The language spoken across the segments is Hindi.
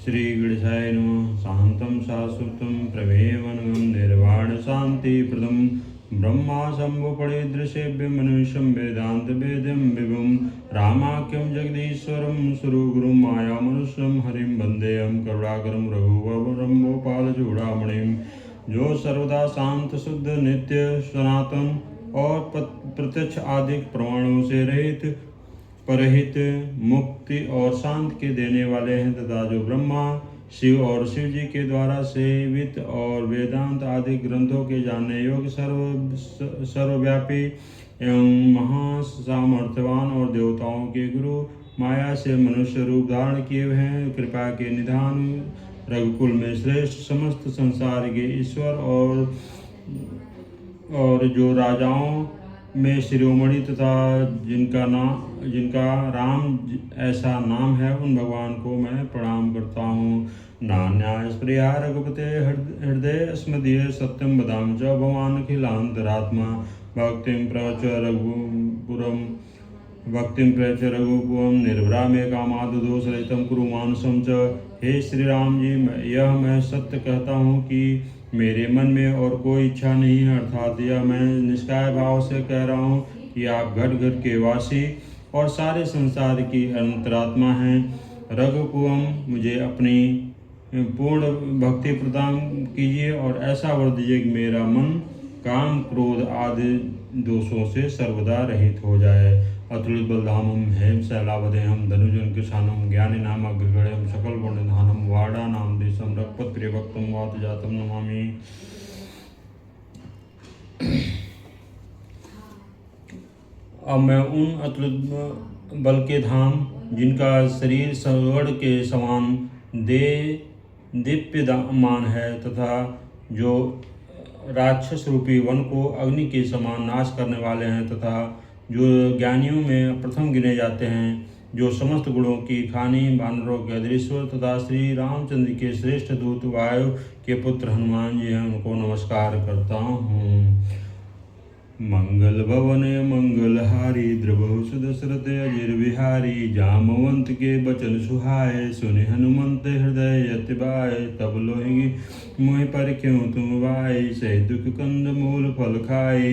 श्रीगणेशाय नमः। शान्तं शाश्वतं प्रमेयमनघं निर्वाणशान्तिप्रदं ब्रह्मा शम्भुफणिदृशेभ्य मनुष्यं वेदान्तवेद्यं विभुं रामाख्यं जगदीश्वरं सुरगुरुं मायामनुष्यं हरिं वन्देऽहं करुणाकरं रघुवरं गोपालचूडामणिं जो सर्वदा शांत शुद्ध नित्य सनातन और प्रत्यक्ष आदि प्रमाणों से रहित परहित मुक्ति और शांति के देने वाले हैं तथा जो ब्रह्मा शिव और शिव जी के द्वारा सेवित और वेदांत आदि ग्रंथों के जानने योग्य सर्वव्यापी एवं महासामर्थ्यवान और देवताओं के गुरु माया से मनुष्य रूप धारण किए हुए हैं। कृपा के निधान रघुकुल में श्रेष्ठ समस्त संसार के ईश्वर और जो राजाओं में शिरोमणि तथा जिनका राम ऐसा नाम है उन भगवान को मैं प्रणाम करता हूँ। नान्यास्प्रिया रघुपते हृदय स्मदीय सत्यम बदाम च भगवान अखिलांतरात्मा भक्तिं प्रच रघुपुरम निर्भरा में कामाद दोष रहितम कुरु मानसम च। हे श्री राम जी, यह मैं सत्य कहता हूँ कि मेरे मन में और कोई इच्छा नहीं है, अर्थात यह मैं निष्काय भाव से कह रहा हूँ कि आप घट घट के वासी और सारे संसार की अंतरात्मा हैं। रघुकुम, मुझे अपनी पूर्ण भक्ति प्रदान कीजिए और ऐसा वर दीजिए कि मेरा मन काम क्रोध आदि दोषों से सर्वदा रहित हो जाए। अतुलित बलधामम हेम शैलावदेहम धनुजन किसानम ज्ञानी नाम अग्रगण्यम सकल गुणधानम वाड़ा नाम देशम रघुपत प्रिय भक्तम वात जातम नमामि। अब मैं उन अतुलित बल के धाम जिनका शरीर स्वर्ण के समान दीप्यमान है तथा जो राक्षस रूपी वन को अग्नि के समान नाश करने वाले हैं तथा जो ज्ञानियों में प्रथम गिने जाते हैं, जो समस्त गुणों की खानी वानरों के अधीश्वर तथा श्री रामचंद्र के श्रेष्ठ दूत वायु के पुत्र हनुमान जी हैं, उनको नमस्कार करता हूँ। मंगल भवने मंगलहारी द्रवहु सुदशरथ अजिर बिहारी जामवंत के बचन सुहाए सुने हनुमंत हृदय अति बाए तब लोहि मोहि पर क्यों तुम वाई सही दुख कंद मूल फल खाए।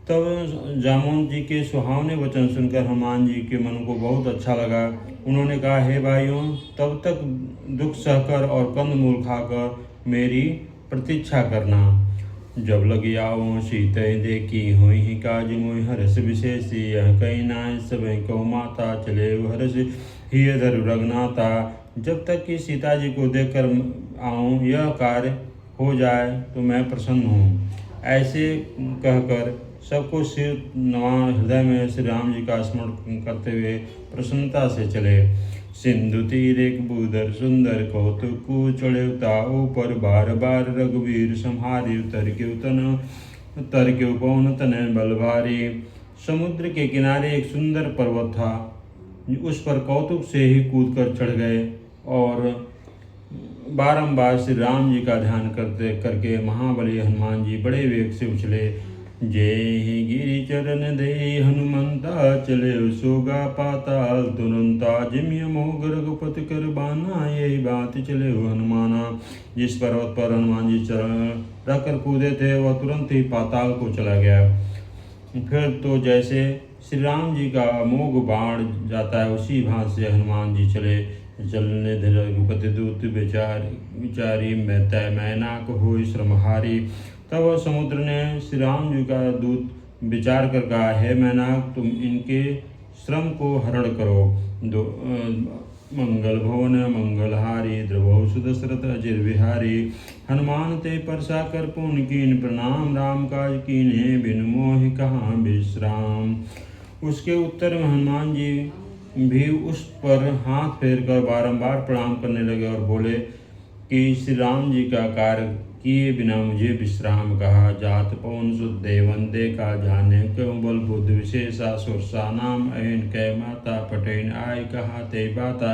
तब जामवंत जी के सुहावने वचन सुनकर हनुमान जी के मन को बहुत अच्छा लगा। उन्होंने कहा, हे भाइयों, तब तक दुख सहकर और कंद मूल खाकर मेरी प्रतीक्षा करना। जब लगी आओ सीतय देखी हुई ही काज मोहि हर्ष विशेषी यह कही नाय सब कौ माता चले हर्ष ही धरु रघुनाथा। जब तक कि सीता जी को देखकर आऊँ यह कार्य हो जाए तो मैं प्रसन्न हूँ। ऐसे कहकर सबको सिर नवा हृदय में श्री राम जी का स्मरण करते हुए प्रसन्नता से चले। सिंधु तीर एक बूदर सुंदर कौतुक चढ़ेता ऊपर बार बार रघुवीर संहारी उतर के पवन तनय बल भारी। समुद्र के किनारे एक सुंदर पर्वत था, उस पर कौतुक से ही कूद कर चढ़ गए और बारंबार श्री राम जी का ध्यान करके महाबली हनुमान जी बड़े वेग से उछले। जय गिरि चरण दे हनुमंता चले सोगा पाताल तुरंता जिमिय मोग रघुपति कर बाना यही बात चले हनुमाना। जिस पर्वत पर हनुमान जी रखकर कूदे थे वह तुरंत ही पाताल को चला गया। फिर तो जैसे श्री राम जी का अमोघ बाण जाता है उसी भांति से हनुमान जी चलने धीरे रघुपति दूत विचारी मैनाक हो श्रमहारी। तब समुद्र ने श्री राम जी का दूत विचार कर कहा, हे मैनाक, तुम इनके श्रम को हरण करो। मंगल भवन मंगलहारी द्रवहु सुदशरथ अजिर बिहारी। हनुमान ते परसा कर पुन कीन प्रणाम राम काज कीन्हे बिनु मोहि कहाँ विश्राम। उसके उत्तर में हनुमान जी भी उस पर हाथ फेर कर बारंबार प्रणाम करने लगे और बोले कि श्री राम जी का कार्य किए बिना मुझे विश्राम कहा। जात पवन सुध वंदे का जाने क्यों बल बुद्ध विशेषा सुरसा नाम ऐन कै माता पटेन आय कहा ते बाता।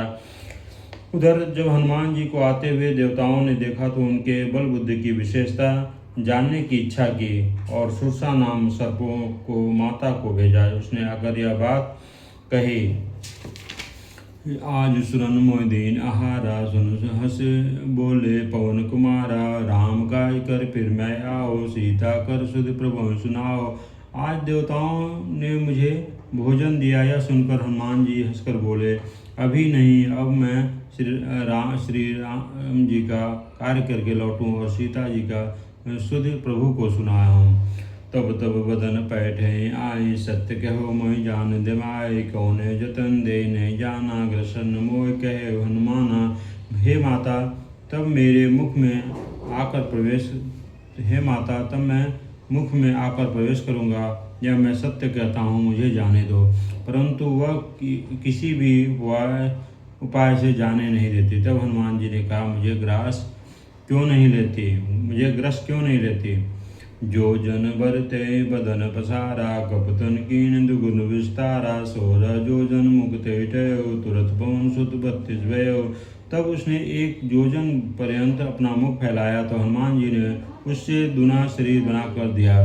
उधर जब हनुमान जी को आते हुए देवताओं ने देखा तो उनके बल बुद्धि की विशेषता जानने की इच्छा की और सुरसा नाम सर्पों को माता को भेजा। उसने अगर यह बात कही आज सुरन मोय दीन आहारा, सुन हस बोले पवन कुमारा। राम काय कर फिर मैं आओ, सीता कर सुध प्रभु सुनाओ। आज देवताओं ने मुझे भोजन दिया, यह सुनकर हनुमान जी हंसकर बोले, अभी नहीं, अब मैं श्री राम जी का कार्य करके लौटूं और सीता जी का सुध प्रभु को सुनाया हूँ। तब तब बदन पैठे आई, सत्य कहो मोहि जान दिमाय। कौने जतन दे नहीं जाना, ग्रसन मोह कहे हनुमाना। हे माता तब मेरे मुख में आकर प्रवेश हे माता तब मैं मुख में आकर प्रवेश करूँगा, या मैं सत्य कहता हूँ, मुझे जाने दो। परंतु वह किसी भी उपाय से जाने नहीं देती। तब हनुमान जी ने कहा, मुझे ग्रास क्यों नहीं लेती। जो जन बरते बदन पसारा, कपतन कीन दुगुन विस्तारा। 16 जोजन मुक्ते ठयो, तुरत पवन सुत 32 भयो। तब उसने 1 जोजन पर्यंत अपना मुख फैलाया तो हनुमान जी ने उससे दुना शरीर बनाकर दिया।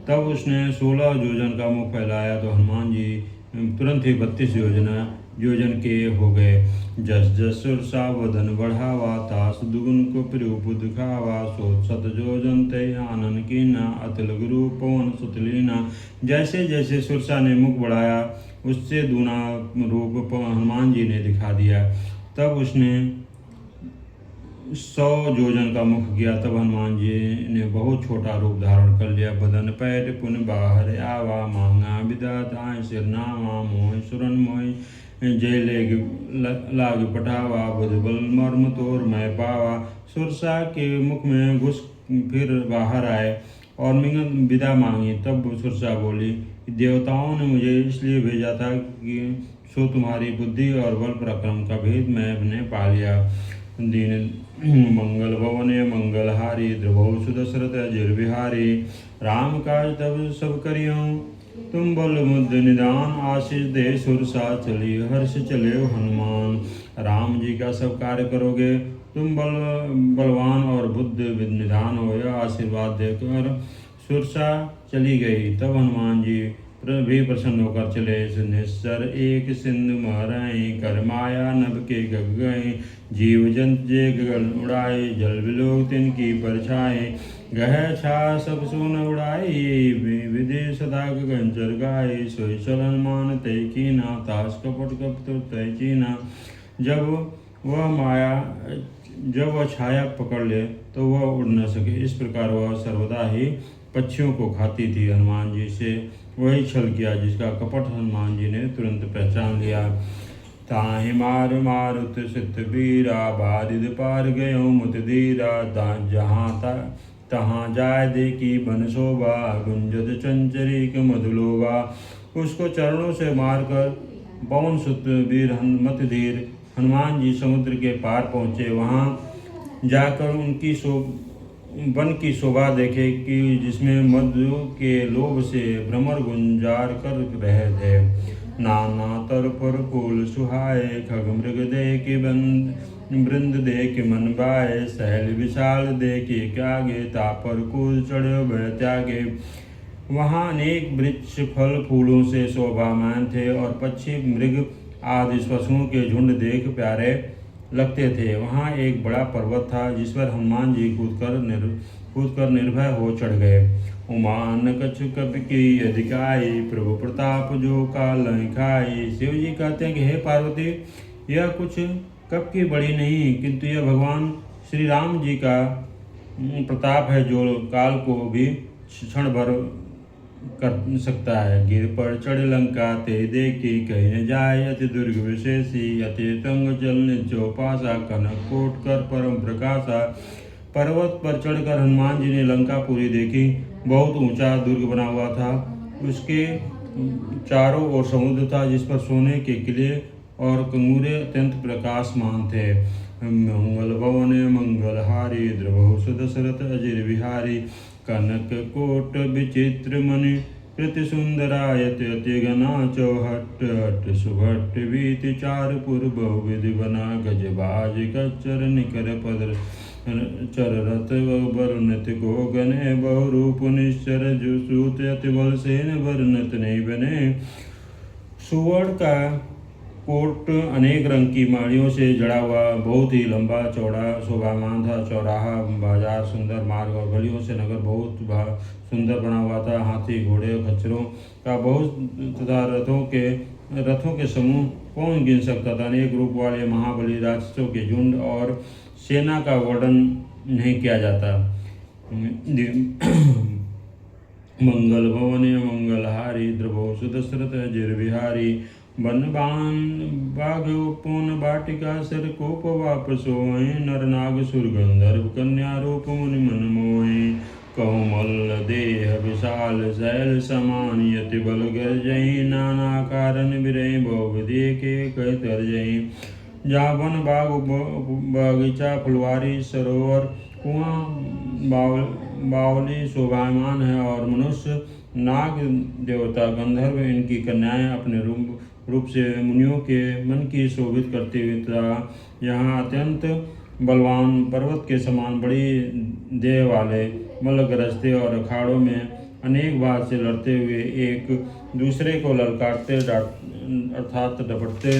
तब उसने 16 जोजन का मुख फैलाया तो हनुमान जी तुरंत ही 32 जोजन के हो गए। जस जस सुरसा वदन बढ़ावा, तास दुगुन को प्ररूप दिखावा। 100 जोजन ते आनन कीना, अतुल गुरु पवन सुतलीना। जैसे जैसे सुरसा ने मुख बढ़ाया, उससे दूना रूप हनुमान जी ने दिखा दिया। तब उसने 100 जोजन का मुख किया। तब हनुमान जी ने बहुत छोटा रूप धारण कर लिया। बदन पैठ पुन बाहर आवा, मांगा विदाता सिर नावा। मोह सुरन मोह जय लाग पठावा, बुध बल मर्म तोर मैं पावा। सुरसा के मुख में घुस फिर बाहर आए और विदा मांगी। तब सुरसा बोली, देवताओं ने मुझे इसलिए भेजा था कि सो तुम्हारी बुद्धि और बल पराक्रम का भेद मैंने पा लिया। दीन मंगल भवने मंगलहारी, द्रभौ सुदशरथ अजिर बिहारी। राम काज तब सब करियो, तुम बल मुद्द निदान। आशीष दे सुरसा चली, हर्ष चले हनुमान। राम जी का सब कार्य करोगे, तुम बलवान और बुद्ध निदान हो, यह आशीर्वाद देकर सुरसा चली गई। तब हनुमान जी भी प्रसन्न होकर चले। निश्चर एक सिंधु महराई, कर माया नभ के गग गए। जीव जंत जे गगन उड़ाए, जल विलोक तिनकी परछाए। गह छा सब सुन उड़ाई, विधि सदा गगन चर गाए। सोई चलन मान तय कीना, तास कपट कपट तय कीना। जब वह छाया पकड़ ले तो वह उड़ न सके, इस प्रकार वह सर्वदा ही पक्षियों को खाती थी। हनुमान जी से वही छल किया जिसका कपट हनुमान जी ने तुरंत पहचान लिया। ताहि मार मारुत सित बीरा, बारिद पार गयो मुत धीरा। जहाँ तहाँ जाय देखी बन शोभा, गुंजत चंचरीक मधुलोभा। उसको चरणों से मारकर पवन सुत वीर मत धीर हनुमान जी समुद्र के पार पहुँचे। वहाँ जाकर उनकी वन की शोभा देखे कि जिसमें मधु के लोभ से भ्रमर गुंजार कर रहे थे। नाना तरफर फूल सुहाए, खग मृग देख वृंद देख मन बाए। सहल विशाल देखी त्यागे, तापर कूल चढ़े भय त्यागे। वहाँ अनेक वृक्ष फल फूलों से शोभामान थे और पक्षी मृग आदि पशुओं के झुंड देख प्यारे लगते थे। वहाँ एक बड़ा पर्वत था जिस पर हनुमान जी कूदकर निर्भय हो चढ़ गए। उमान कछु कप की अधिकाई, प्रभु प्रताप जो काल खाई। शिव जी कहते हैं कि हे पार्वती, यह कुछ कप की बड़ी नहीं, किंतु यह भगवान श्री राम जी का प्रताप है जो काल को भी क्षण भर कर सकता है। गिर पर चढ़ लंका ते देखी, कहीं न जाय अति दुर्ग विशेषी। अति तंग चल चौपासा, कनक कोट कर परम प्रकाशा। पर्वत पर चढ़कर हनुमान जी ने लंका पूरी देखी। बहुत ऊंचा दुर्ग बना हुआ था, उसके चारों ओर समुद्र था जिस पर सोने के किले और कंगूरे अत्यंत प्रकाशमान थे। मंगल भवने मंगलहारी, द्रभौ सुदशरथ अजिर बिहारी। कनक कोट विचित्र मणि, कृति सुंदरायत अति घना। चौहट हट सुभट वीति, चारपुर बहुविधि बना। गजबाज कच्चर निकर पदर, चररथ वर्णत को गने। बहुरूप निश्चर जो सूत, अति बल सेन वर्णत नहीं बने। सुवर्ण का कोट अनेक रंग की मड़ियों से जड़ा हुआ बहुत ही लंबा चौड़ा शोभायमान था। चौराहा, बाजार, सुंदर मार्ग और गलियों से नगर बहुत सुंदर बना हुआ था। हाथी, घोड़े, खच्चरों का बहुत तथा रथों के समूह कौन गिन सकता था। अनेक रूप वाले महाबली राक्षसों के झुंड और सेना का वर्णन नहीं किया जाता। मंगल भवने मंगलहारी, द्रभो सुदशरथ जिरविहारी, बनबान बाघ पून वाटिका सर कोप वापस होए, नर नाग सुर गंधर्व कन्या रूप मुनि मन मोहे, कौमल देह विशाल शैल समान, यति बल गर्जई, नाना कारण विरय बहुविधि के कह तरजई, जहाँ वन बाग बगीचा फुलवारी सरोवर कुआं बावली शोभायमान है, और मनुष्य, नाग, देवता, गंधर्व इनकी कन्याएं अपने रूप से मुनियों के मन की शोभित करती हुई तथा यहाँ अत्यंत बलवान पर्वत के समान बड़ी देह वाले मल्ल गरजते और अखाड़ों में अनेक बार से लड़ते हुए एक दूसरे को ललकारते अर्थात डपटते